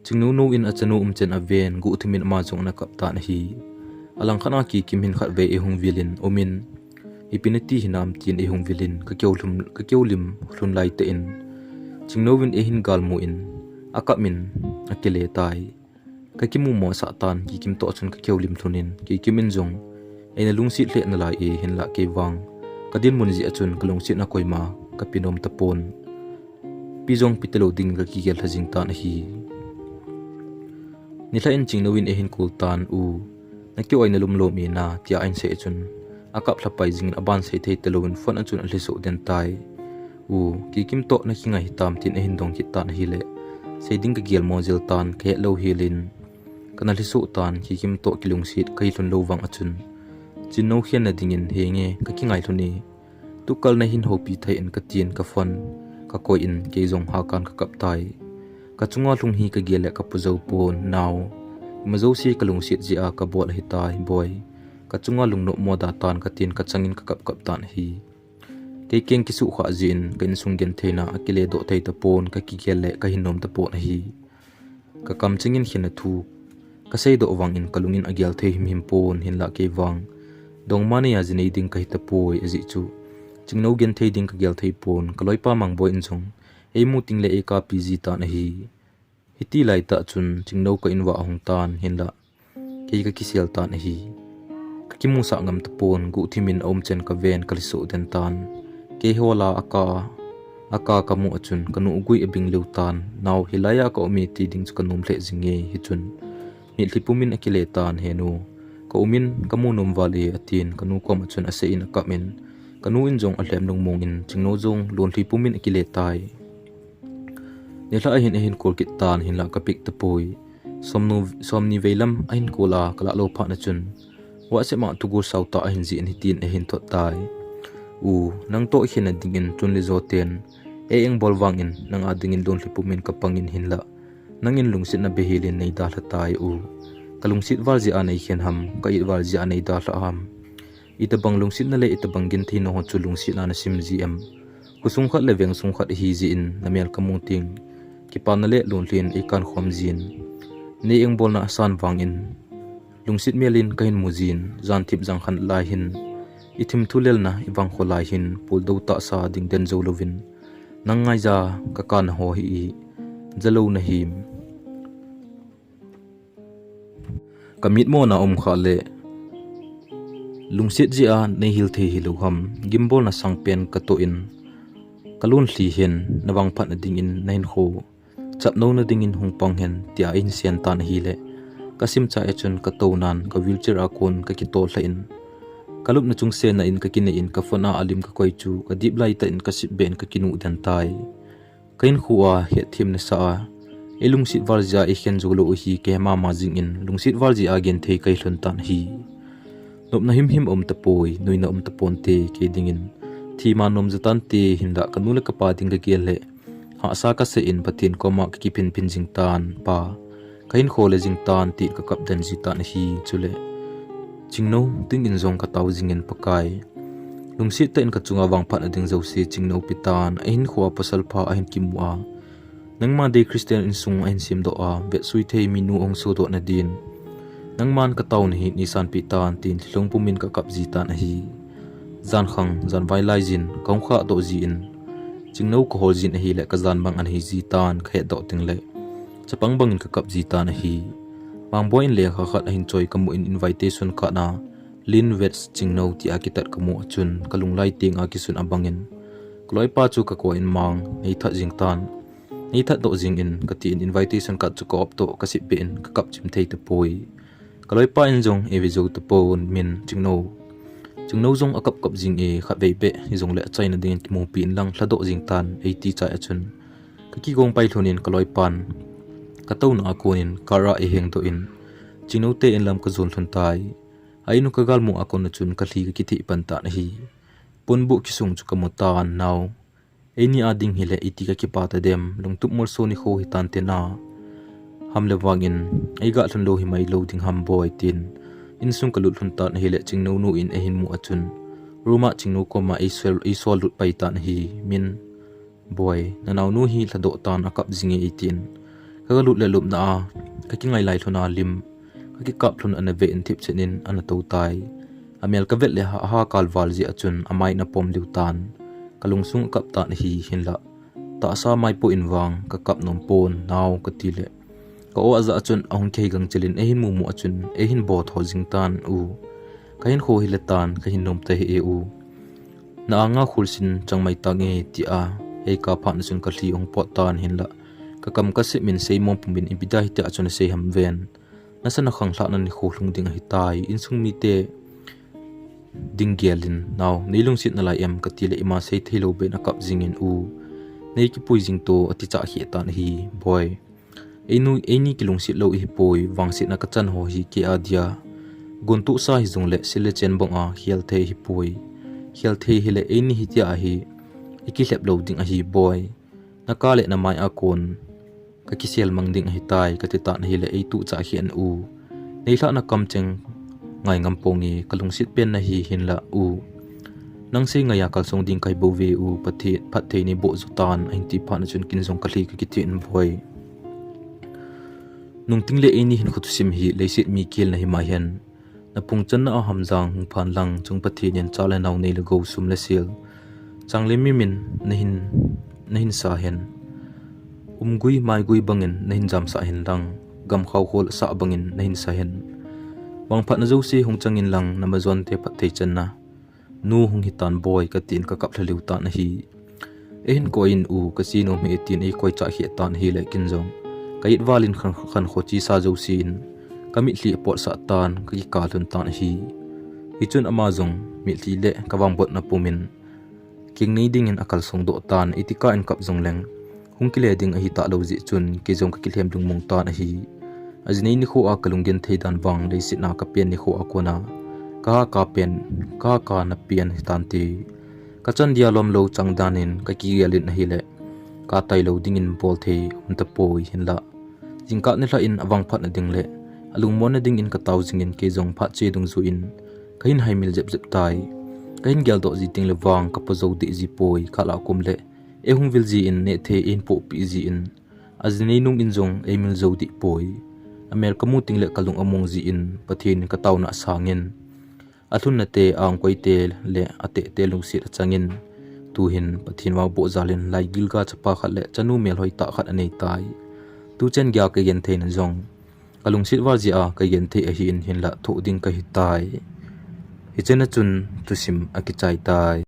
chingnu nu in achanu chen aven gu thimin ma jong na kap tan hi alang khana ki kimhin khat ve e hung vilin omin ipinati hinam tin e hung vilin ka kyolim hlun lai te in chingnowin e hin galmu in akamin akele tai ka kimu mo sa tan ki kim to chun ka kyolim thunin ki kimin jong ena lungsi hle na lai e hin la ke wang kadin munji achun kalungsi na koima ka pinom tapon pizong pitelo ding ka ki gel thajing tan hi nila in chingnowin e hin kul tan u nakyo ay nalumlo mi na tia ain se chun akap thlapai jing aban se thei telowin fon achun aliso den tai u ki kim to na hinga hitam tin e hin dong hit tan hi le seiding ka gel mojel tan ke lo hilin kana liso tan ki kim to kilung sit kai hlun lo wang achun chinno hian na dingin henge ka kingai hluni tukal na hin hopi thai in ka tien ka fon ka koi in ke jong ha kan ka kap tai ka chunga lung hi ka gele ka puzo pon naw mazo si kalung sit ji a ka bol hitai boy ka chunga lung no moda tan ka tin ka changin ka kap tan hi ke keng ki su kha jin kan sungen theina akile do thei ta pon ka ki gele ka hinom ta pon hi ka kam chingin hina thu ka sei do wang in kalungin agyal thei him pon hin la ke wang dong mani ya jinei ding ka hita poi aji chu chingno gen thei ding ka gyal thei pon kaloi pa mang boy in jong ei mu ting le e ka pg ta na hi hiti lai ta chun chingno ka inwa hong tan hin la ke ka kisel ta na hi ka kimu sa ngam ta pon gu thimin om chen ka ven kaliso den tan ke hola aka kamu achun kanu ugui ebing leutan naw hilaya ka omi ti ding chu kanum le jinge hi chun mi hlipumin akile tan henu ka umin kamu num wali atin kanu kom achun ase in akamin kanu in jong alem nung mong in chingno jong lon hlipumin akile tai nila ahin kol kitan hin la kapik tapoi somni velam ahin kola kala lo pha na chun wa se ma tugur sauta ahin ji ni tin ahin thot tai nang to hin dingin chun li zoten eng bolwangin nang adingin don lipumin kapangin hinla nangin lungsit na behilin nei da tai kalungsit walji anei khen ham kai walji anei da ham itabang lungsit na le itabang gin thi no chu lungsit na sim gm kusung khat le veng sung khat hi ji in namel kamung ting kipan le lonlin ikan khom jin ne eng bol na san wangin lungsit melin kain mujin zan thip jang khan lai hin ithim thulel na ibang kholai hin pul do ta sa ding den zo lovin nangai ja ka kan ho hi jalo na him kamit mo na khale lungsit ji a nei hil the hilu ham gimbol na sangpen ka to in kalun hli hen nawang phat na ding in nain kho chapno na ding in hungpang hen tia in sian tan hi le kasim cha echun ka to nan ka wheelchair akon ka ki to hla in kalup na chung se na in ka kine in ka phona alim ka koi chu ka dip lai ta in ka sip ben ka kinu dan tai kain khuwa he thim na sa elungsit warja e khen jolo hi ke ma jing in lungsit warji again thei kai hlun tan hi nop na him tapoi nuina tapon te ke dingin thi ma nom jatan te hinda kanula ka pa ding ka gele ha sa ka se in patin koma ki pin jing tan pa kain khole jing tan ti ka kap dan ji tan hi chule chingno ting in zong ka taw jing in pakai lungsit ta in ka chunga wang phat na ding zo si chingno pitan ahin khwa pasal pha ahin kimwa nangma de christian in sung ahin sim do a be sui thei minu ong so do na din nangman ka taw ni ni san pitan tin thlong pumin ka kap ji tan hi zan khang zan vai lai jin kong kha do ji in chingno ko hol jin hi le ka zan bang an hi ji tan khe do ting le chapang bangin ka kap ji tan hi mang boin le kha khat hin choi kamu in invitation ka na lin vets chingno ti akitat kamu chun kalung lai ting akisun abangin kloi pa chu ka ko in mang nei tha jing tan nei tha do jing in ka ti in invitation ka chu ko op to ka sip be in ka kap chim thei te poi kaloi pa in jong e vi zo te pon min chingno jong akap kap jing e kha be be jong le chaina ding ki mo pin lang thlado jing tan 80 cha achun ka ki gong pai thonin kaloi pan ka to na akonin kara e heng to in chingno te in lam ka zon thun tai ainu ka gal mu akon na chun ka thli ki thi pan ta na hi punbu kisung chu kamutan naw eni ading hile iti ka ki pa ta dem lungtup mor so ni kho hi tan te na hamle wangin ai ga thun lo hi mai lo ding ham boy tin in sung kalut hun ta na hile chingno nu in ehin mu achun ruma chingno ko ma isol lut pai ta na hi min boy nanaw nu hi thado tan akap jinge 18 ka galut le lup na ka ki ngai lai thuna lim ka ki kap thun an ve in thip chenin an to tai amel ka vet le ha kal walji achun amai na pom liu tan kalungsung kap ta na hi hinla ta sa mai po inwang ka kap nom pon naw ka tile ka o aza achun ahun kei gang chelin ehin mu achun ehin bo thol jing tan kahin kho hilatan kahin nom te he na anga khulsin changmai tange ti a he ka phan sun ka hli ong pot tan hinla ka kam ka se min sei mom pumin ibida hi ta achun sei ham ven nasana khang hla nan ni kholung ding hi tai insung mi te dinggelin naw neilung sit na lai em ka tile ima sei thelo be na kap jingin nei ki pui jing to ati cha hi tan hi boy eni kilung sit lo hi poi wang sit na ka chan ho hi ke adia guntu sa hi zung le sile chen bong a hial the hi poi hial the hi le eni hi tia hi iki hlep lo ding a hi boy na ka le na mai a kon ka ki sel mang ding hi tai ka ti ta na hi le ei tu cha hi an nei hla na kam cheng ngai ngam pongi kalung sit pen na hi hinla nang se ngaya kal song ding kai bo ve pathi phat thei ni bo zutan ain ti pha na chun kin zong kali ka ki tin boy nung ting le eni hin khut sim hi leisit mi kil na hi ma hian na pung chan na hamjang hung phan lang chung pathi nen chala naw nei le go sum le sil changle mi min na hin sa hen gui mai gui bangin na hin jam sa hin lang gam khaw khol sa bangin na hin sa hen wang phat na zo si hung changin lang na mazon te phat thei chan na nu hung hitan boy ka tin ka kap thaliu ta na hi ehin coin casino me tin ei koi cha hi tan hi le kin jong kait walin khan khochi sa zo sin kami hli pot sa tan ki ka thun tan hi chun amazong mi hli le kawang bot na pumin king nei ding in akal song do tan itika in kap jong leng hung kile ding a hi ta lo ji chun ke jong ka kilhem dung mong ta na hi ajnei ni kho a kalungen theidan wang le sit na ka pen ni kho a kona ka pen ka na pian tan ti ka chan dia lom lo chang danin ka ki gelin na hi le ka tai lo ding in bol the un ta poi hin la jingka ni la in awang phat na ding le alung mon na ding in ka taw jing in ke jong pha che dung zu in kain hai mil jep jep tai kain gel do ji ting le wang ka po zo de ji poi ka la kum le e hung vil ji in ne the in po pi ji in ajnei nung in jong e mil zo di poi amel kamu ting le kalung among ji in pathin ka taw na sangin athun na te ang koi te le ate te lung si changin tu hin pathin wa bo zalin lai gil ga chapa khat le chanu mel hoi ta khat anei tai tu chen gya ke gen thein jong kalungsit wa ji a ka gen the a hi in hin la tho ding ka hi tai hi chen chun tu sim a ki chai tai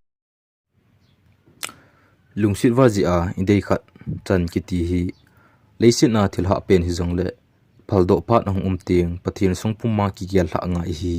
lungsit wa ji a indei khat chan ki ti hi leisit na thil ha pen hi jong le phaldo phat ang ting pathin song puma ki gel ha nga hi